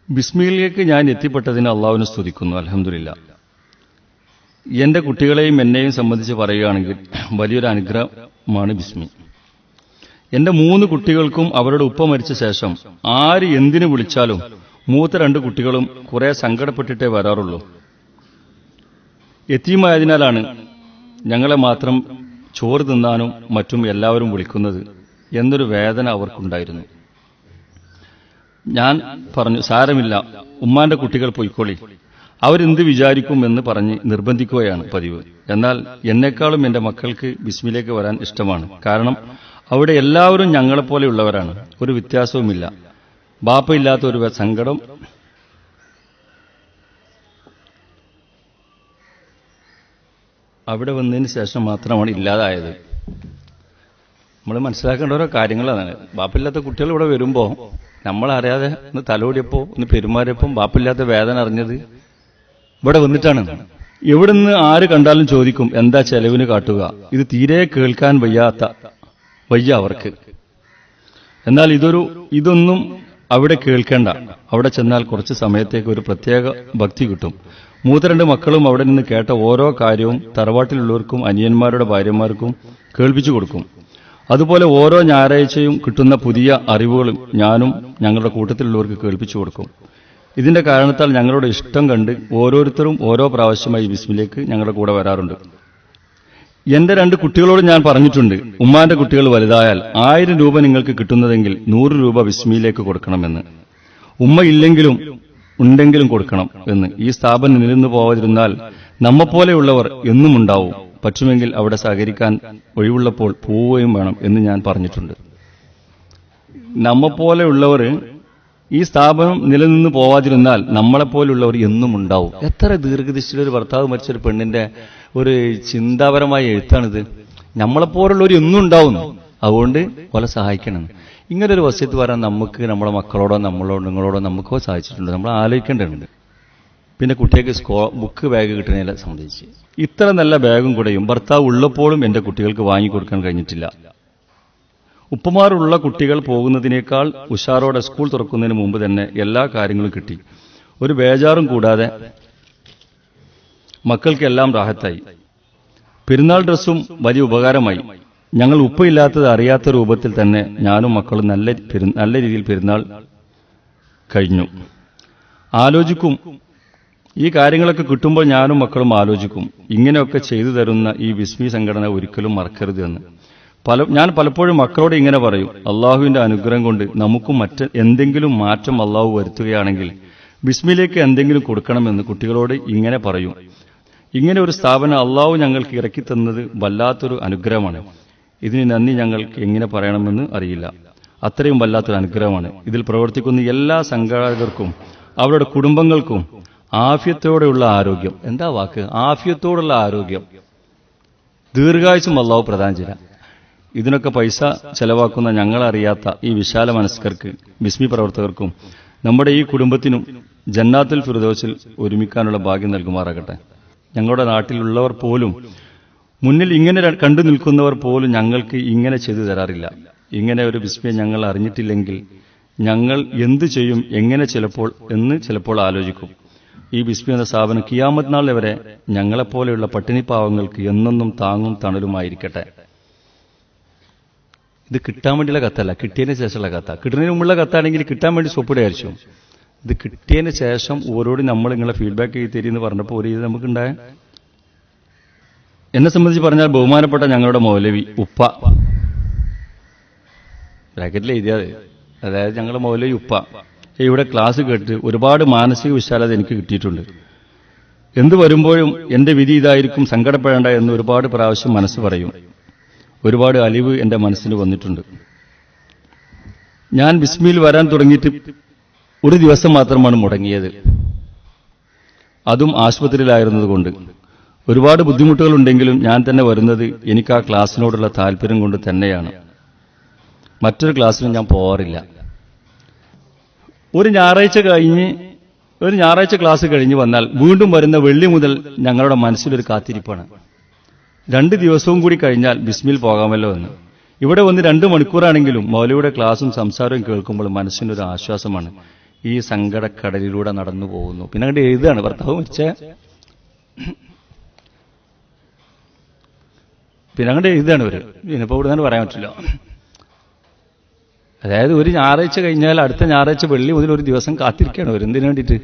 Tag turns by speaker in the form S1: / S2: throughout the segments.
S1: ബിസ്മിയിലേക്ക് ഞാൻ എത്തിപ്പെട്ടതിന് അള്ളാഹുവിനെ സ്തുതിക്കുന്നു. അൽഹംദുലില്ലാ. എന്റെ കുട്ടികളെയും എന്നെയും സംബന്ധിച്ച് പറയുകയാണെങ്കിൽ വലിയൊരു അനുഗ്രഹമാണ് ബിസ്മി. എന്റെ 3 കുട്ടികൾക്കും അവരുടെ ഉപ്പ മരിച്ച ശേഷം ആര് എന്തിനു വിളിച്ചാലും മൂത്ത 2 കുട്ടികളും കുറെ സങ്കടപ്പെട്ടിട്ടേ വരാറുള്ളൂ. യതീമായതിനാലാണ് ഞങ്ങളെ മാത്രം ചോറ് തിന്നാനും മറ്റും എല്ലാവരും വിളിക്കുന്നത് എന്നൊരു വേദന അവർക്കുണ്ടായിരുന്നു. ഞാൻ പറഞ്ഞു, സാരമില്ല, ഉമ്മാന്റെ കുട്ടികൾ പൊയ്ക്കോളി, അവരെന്ത് വിചാരിക്കും എന്ന് പറഞ്ഞ് നിർബന്ധിക്കുകയാണ് പതിവ്. എന്നാൽ എന്നെക്കാളും എന്റെ മക്കൾക്ക് ബിസ്മിലേക്ക് വരാൻ ഇഷ്ടമാണ്. കാരണം അവിടെ എല്ലാവരും ഞങ്ങളെപ്പോലെയുള്ളവരാണ്, ഒരു വ്യത്യാസവുമില്ല. ബാപ്പയില്ലാത്ത ഒരു സങ്കടം അവിടെ വന്നതിന് ശേഷം മാത്രമാണ് ഇല്ലാതായത്. നമ്മൾ മനസ്സിലാക്കേണ്ട ഓരോ കാര്യങ്ങളാണ്. ബാപ്പില്ലാത്ത കുട്ടികൾ ഇവിടെ വരുമ്പോൾ നമ്മളറിയാതെ ഒന്ന് തലോടിയപ്പോൾ ഒന്ന് പെരുമാറിയപ്പോൾ ബാപ്പില്ലാത്ത വേദന അറിഞ്ഞത് ഇവിടെ വന്നിട്ടാണ്. എവിടുന്ന് ആര് കണ്ടാലും ചോദിക്കും, എന്താ ചെലവിന് കാട്ടുക? ഇത് തീരെ കേൾക്കാൻ വയ്യ അവർക്ക്. എന്നാൽ ഇതൊന്നും അവിടെ കേൾക്കേണ്ട. അവിടെ ചെന്നാൽ കുറച്ച് സമയത്തേക്ക് ഒരു പ്രത്യേക ഭക്തി കിട്ടും. മൂത്ത 2 മക്കളും അവിടെ നിന്ന് കേട്ട ഓരോ കാര്യവും തറവാട്ടിലുള്ളവർക്കും അനിയന്മാരുടെ ഭാര്യമാർക്കും കേൾപ്പിച്ചു കൊടുക്കും. അതുപോലെ ഓരോ ഞായറാഴ്ചയും കിട്ടുന്ന പുതിയ അറിവുകളും ഞാനും ഞങ്ങളുടെ കൂട്ടത്തിലുള്ളവർക്ക് കേൾപ്പിച്ചു കൊടുക്കും. ഇതിന്റെ കാരണത്താൽ ഞങ്ങളുടെ ഇഷ്ടം കണ്ട് ഓരോരുത്തരും ഓരോ പ്രാവശ്യമായി ബിസ്മിലേക്ക് ഞങ്ങളുടെ കൂടെ വരാറുണ്ട്. എന്റെ 2 കുട്ടികളോട് ഞാൻ പറഞ്ഞിട്ടുണ്ട്, ഉമ്മാന്റെ കുട്ടികൾ വലുതായാൽ 1000 രൂപ നിങ്ങൾക്ക് കിട്ടുന്നതെങ്കിൽ 100 രൂപ ബിസ്മിയിലേക്ക് കൊടുക്കണമെന്ന്. ഉമ്മ ഇല്ലെങ്കിലും ഉണ്ടെങ്കിലും കൊടുക്കണം എന്ന്. ഈ സ്ഥാപനം നിലനിന്നു പോവാതിരുന്നാൽ നമ്മെപ്പോലെയുള്ളവർ എന്നും ഉണ്ടാവും. പറ്റുമെങ്കിൽ അവിടെ സഹകരിക്കാൻ ഒഴിവുള്ളപ്പോൾ പോവുകയും വേണം എന്ന് ഞാൻ പറഞ്ഞിട്ടുണ്ട്. നമ്മെപ്പോലെയുള്ളവർ ഈ സ്ഥാപനം നിലനിന്ന് പോവാതിരുന്നാൽ നമ്മളെപ്പോലുള്ളവർ എന്നും ഉണ്ടാവും. എത്ര ദീർഘദൃഷ്ടിയിലൊരു ഭർത്താവ് മരിച്ചൊരു പെണ്ണിന്റെ ഒരു ചിന്താപരമായ എഴുത്താണിത്. നമ്മളെപ്പോലുള്ളവർ എന്നും ഉണ്ടാവുന്നു, അതുകൊണ്ട് പോലെ സഹായിക്കണം. ഇങ്ങനൊരു വസ്യത്ത് പറയാൻ നമുക്ക് നമ്മുടെ മക്കളോടോ നിങ്ങളോടോ നമുക്കോ സാധിച്ചിട്ടുണ്ട്. നമ്മൾ ആലോചിക്കേണ്ടതുണ്ട്. പിന്നെ കുട്ടികൾക്ക് ബുക്ക് ബാഗ് കിട്ടുന്നതിനെ സംബന്ധിച്ച് ഇത്ര നല്ല ബാഗും കൂടെയും ഭർത്താവ് ഉള്ളപ്പോഴും എന്റെ കുട്ടികൾക്ക് വാങ്ങിക്കൊടുക്കാൻ കഴിഞ്ഞിട്ടില്ല. ഉപ്പമാരുള്ള കുട്ടികൾ പോകുന്നതിനേക്കാൾ ഉഷാറോടെ സ്കൂൾ തുറക്കുന്നതിന് മുമ്പ് തന്നെ എല്ലാ കാര്യങ്ങളും കിട്ടി. ഒരു ബേജാറും കൂടാതെ മക്കൾക്കെല്ലാം റാഹത്തായി. പെരുന്നാൾ ഡ്രസ്സും വലിയ ഉപകാരമായി. ഞങ്ങൾ ഉപ്പയില്ലാത്തത് അറിയാത്ത രൂപത്തിൽ തന്നെ ഞാനും മക്കളും നല്ല രീതിയിൽ പെരുന്നാൾ കഴിഞ്ഞു. ആലോചിക്കും, ഈ കാര്യങ്ങളൊക്കെ കിട്ടുമ്പോൾ ഞാനും മക്കളും ആലോചിക്കും, ഇങ്ങനെയൊക്കെ ചെയ്തു തരുന്ന ഈ ബിസ്മി സംഘടന ഒരിക്കലും മറക്കരുത് എന്ന്. ഞാൻ പലപ്പോഴും മക്കളോട് ഇങ്ങനെ പറയും, അള്ളാഹുവിന്റെ അനുഗ്രഹം കൊണ്ട് നമുക്കും എന്തെങ്കിലും മാറ്റം അള്ളാഹു വരുത്തുകയാണെങ്കിൽ ബിസ്മിയിലേക്ക് എന്തെങ്കിലും കൊടുക്കണമെന്ന് കുട്ടികളോട് ഇങ്ങനെ പറയും. ഇങ്ങനെ ഒരു സ്ഥാപനം അള്ളാഹു ഞങ്ങൾക്ക് ഇറക്കി തന്നത് വല്ലാത്തൊരു അനുഗ്രഹമാണ്. ഇതിന് നന്ദി ഞങ്ങൾക്ക് എങ്ങനെ പറയണമെന്ന് അറിയില്ല. അത്രയും വല്ലാത്തൊരു അനുഗ്രഹമാണ്. ഇതിൽ പ്രവർത്തിക്കുന്ന എല്ലാ സംഘാടകർക്കും അവരുടെ കുടുംബങ്ങൾക്കും ആഫിയത്തോടെയുള്ള ആരോഗ്യം. എന്താ വാക്ക്? ആഫിയത്തോടുള്ള ആരോഗ്യം, ദീർഘായുസ്സും അള്ളാഹു പ്രദാനം ചെയ്യാം. ഇതിനൊക്കെ പൈസ ചെലവാക്കുന്ന ഞങ്ങളറിയാത്ത ഈ വിശാല മനസ്കർക്ക്, ബിസ്മി പ്രവർത്തകർക്കും നമ്മുടെ ഈ കുടുംബത്തിനും ജന്നാത്തുൽ ഫിർദൗസിൽ ഒരുമിക്കാനുള്ള ഭാഗ്യം നൽകുമാറാകട്ടെ. ഞങ്ങളുടെ നാട്ടിലുള്ളവർ പോലും, മുന്നിൽ ഇങ്ങനെ കണ്ടു നിൽക്കുന്നവർ പോലും ഞങ്ങൾക്ക് ഇങ്ങനെ ചെയ്തു തരാറില്ല. ഇങ്ങനെ ഒരു ബിസ്മിയെ ഞങ്ങൾ അറിഞ്ഞിട്ടില്ലെങ്കിൽ ഞങ്ങൾ എന്തു ചെയ്യും, എങ്ങനെ ചിലപ്പോൾ ആലോചിക്കും. ഈ ബിസ്മി എന്ന സ്ഥാപനം ഖിയാമത്ത് നാൾ വരെ ഞങ്ങളെപ്പോലെയുള്ള പട്ടിണി പാവങ്ങൾക്ക് എന്നെന്നും താങ്ങും തണലുമായിരിക്കട്ടെ. ഇത് കിട്ടാൻ വേണ്ടിയുള്ള കത്തല്ല, കിട്ടിയതിന് ശേഷമുള്ള കത്ത. കിട്ടുന്നതിന് മുമ്പുള്ള കത്താണെങ്കിൽ കിട്ടാൻ വേണ്ടി സ്വപ്പിടെ അയച്ചു. ഇത് കിട്ടിയതിന് ശേഷം ഓരോട് നമ്മൾ നിങ്ങളെ ഫീഡ്ബാക്ക് ചെയ്ത് തരുമെന്ന് പറഞ്ഞപ്പോൾ ഒരു ഇത് നമുക്കുണ്ടായ. എന്നെ സംബന്ധിച്ച് പറഞ്ഞാൽ ബഹുമാനപ്പെട്ട ഞങ്ങളുടെ മൗലവി ഉപ്പ, ബ്രാക്കറ്റിൽ എഴുതിയത്, അതായത് ഞങ്ങളുടെ മൗലവി ഉപ്പ ഇവിടെ ക്ലാസ് കേട്ട് ഒരുപാട് മാനസിക വിശാലത എനിക്ക് കിട്ടിയിട്ടുണ്ട്. എന്ത് വരുമ്പോഴും എന്റെ വിധി ഇതായിരിക്കും, സങ്കടപ്പെടേണ്ട എന്ന് ഒരുപാട് പ്രാവശ്യം മനസ്സ് പറയും. ഒരുപാട് അലിവ് എന്റെ മനസ്സിന് വന്നിട്ടുണ്ട്. ഞാൻ ബിസ്മിയിൽ വരാൻ തുടങ്ങിയിട്ട് ഒരു ദിവസം മാത്രമാണ് മുടങ്ങിയത്, അതും ആശുപത്രിയിലായിരുന്നതുകൊണ്ട്. ഒരുപാട് ബുദ്ധിമുട്ടുകളുണ്ടെങ്കിലും ഞാൻ തന്നെ വരുന്നത് എനിക്ക് ആ ക്ലാസ്സിനോടുള്ള താല്പര്യം കൊണ്ട് തന്നെയാണ്. മറ്റൊരു ക്ലാസ്സിനും ഞാൻ പോവാറില്ല. ഒരു ഞായറാഴ്ച ക്ലാസ് കഴിഞ്ഞ് വന്നാൽ വീണ്ടും വരുന്ന വെള്ളി മുതൽ ഞങ്ങളുടെ മനസ്സിലൊരു കാത്തിരിപ്പാണ്. 2 ദിവസവും കൂടി കഴിഞ്ഞാൽ ബിസ്മിയിൽ പോകാമല്ലോ എന്ന്. ഇവിടെ വന്ന് 2 മണിക്കൂറാണെങ്കിലും മൗലവിയുടെ ക്ലാസും സംസാരവും കേൾക്കുമ്പോൾ മനസ്സിനൊരു ആശ്വാസമാണ്. ഈ സങ്കടക്കടലിലൂടെ നടന്നു പോകുന്നു. പിന്നെ അങ്ങോട്ട് എഴുതുകയാണ്, ഭർത്താവ് മരിച്ച പിന്നെ അങ്ങോട്ട് എഴുതുകയാണ് ഇവര്. ഇതിനിപ്പോൾ ഇവിടെ നിന്ന് പറയാൻ പറ്റില്ല. അതായത് ഒരു ഞായറാഴ്ച കഴിഞ്ഞാൽ അടുത്ത ഞായറാഴ്ച വെള്ളി മുതൽ ഒരു ദിവസം കാത്തിരിക്കുകയാണ് അവർ. എന്തിനു വേണ്ടിയിട്ട്?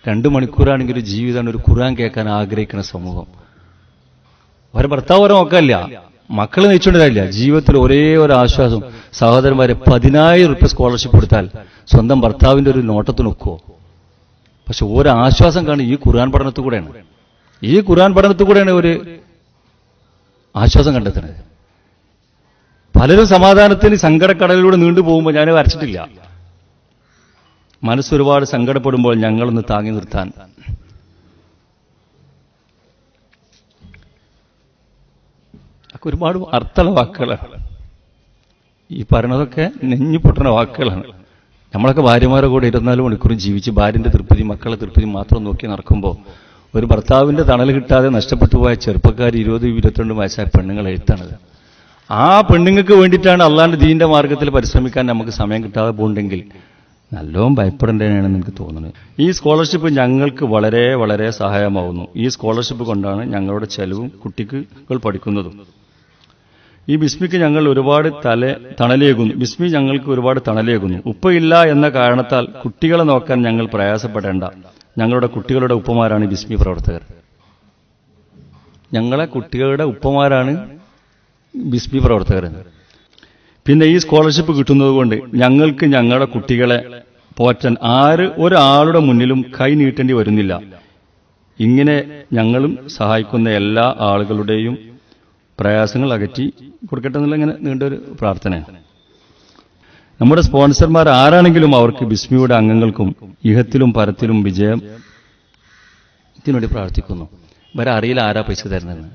S1: 2 മണിക്കൂറാണെങ്കിൽ ഒരു ജീവിതമാണ്, ഒരു ഖുർആൻ കേൾക്കാൻ ആഗ്രഹിക്കുന്ന സമൂഹം. അവരെ ഭർത്താവ് വരെ നോക്കാനില്ല, മക്കൾ നയിച്ചുകൊണ്ടില്ല. ജീവിതത്തിൽ ഒരേ ഒരു ആശ്വാസം, സഹോദരന്മാരെ 10,000 രൂപ സ്കോളർഷിപ്പ് കൊടുത്താൽ സ്വന്തം ഭർത്താവിന്റെ ഒരു നോട്ടത്തിന് നോക്കുവോ? പക്ഷെ ഒരു ആശ്വാസം കാണും ഈ ഖുർആൻ പഠനത്തിൽ കൂടെയാണ്. ഈ ഖുർആൻ പഠനത്തിൽ കൂടെയാണ് ഒരു ആശ്വാസം കണ്ടെത്തുന്നത്. പലരും സമാധാനത്തിന് സങ്കടക്കടലിലൂടെ നീണ്ടുപോകുമ്പോൾ ഞാൻ വരച്ചിട്ടില്ല. മനസ്സൊരുപാട് സങ്കടപ്പെടുമ്പോൾ ഞങ്ങളൊന്ന് താങ്ങി നിർത്താൻ. ഒരുപാട് അർത്ഥമുള്ള വാക്കുകളാണ് ഈ പറയുന്നതൊക്കെ, നെഞ്ഞു പൊട്ടുന്ന വാക്കുകളാണ്. നമ്മളൊക്കെ ഭാര്യമാരെ കൂടെ 24 മണിക്കൂറും ജീവിച്ച് ഭാര്യന്റെ തൃപ്തി മക്കളെ തൃപ്തി മാത്രം നോക്കി നടക്കുമ്പോൾ ഒരു ഭർത്താവിന്റെ തണൽ കിട്ടാതെ നഷ്ടപ്പെട്ടു പോയ ചെറുപ്പക്കാർ 20-22 വയസ്സായ പെണ്ണുങ്ങൾ എഴുത്താണത്. ആ പെണ്ണുങ്ങൾക്ക് വേണ്ടിയിട്ടാണ് അള്ളാന്റെ ദീന്റെ മാർഗത്തിൽ പരിശ്രമിക്കാൻ നമുക്ക് സമയം കിട്ടാതെ പോകുന്നുണ്ടെങ്കിൽ നല്ലോണം ഭയപ്പെടേണ്ടതാണെന്ന് എനിക്ക് തോന്നുന്നത്. ഈ സ്കോളർഷിപ്പ് ഞങ്ങൾക്ക് വളരെ വളരെ സഹായമാവുന്നു. ഈ സ്കോളർഷിപ്പ് കൊണ്ടാണ് ഞങ്ങളുടെ ചെലവും കുട്ടികൾ പഠിക്കുന്നതും. ഈ ബിസ്മിക്ക് ഞങ്ങൾ ഒരുപാട് തണലേകുന്നു. ബിസ്മി ഞങ്ങൾക്ക് ഒരുപാട് തണലേകുന്നു. ഉപ്പയില്ല എന്ന കാരണത്താൽ കുട്ടികളെ നോക്കാൻ ഞങ്ങൾ പ്രയാസപ്പെടേണ്ട. ഞങ്ങളുടെ കുട്ടികളുടെ ഉപ്പമാരാണ് ബിസ്മി പ്രവർത്തകർ. ഞങ്ങളെ കുട്ടികളുടെ ഉപ്പമാരാണ് ബിസ്മി പ്രവർത്തകർ. പിന്നെ ഈ സ്കോളർഷിപ്പ് കിട്ടുന്നത് കൊണ്ട് ഞങ്ങൾക്ക് ഞങ്ങളുടെ കുട്ടികളെ പോറ്റാൻ ഒരാളുടെ മുന്നിലും കൈ നീട്ടേണ്ടി വരുന്നില്ല. ഇങ്ങനെ ഞങ്ങളും സഹായിക്കുന്ന എല്ലാ ആളുകളുടെയും പ്രയാസങ്ങൾ അകറ്റി കൊടുക്കട്ടെ എന്നുള്ള ഇങ്ങനെ നീണ്ടൊരു പ്രാർത്ഥനയാണ്. നമ്മുടെ സ്പോൺസർമാർ ആരാണെങ്കിലും അവർക്ക് ബിസ്മിയുടെ അംഗങ്ങൾക്കും ഇഹത്തിലും പരത്തിലും വിജയം ഇതിനുവേണ്ടി പ്രാർത്ഥിക്കുന്നു. ഇവരെ അറിയില്ല ആരാ പൈസ തരുന്നതെന്ന്.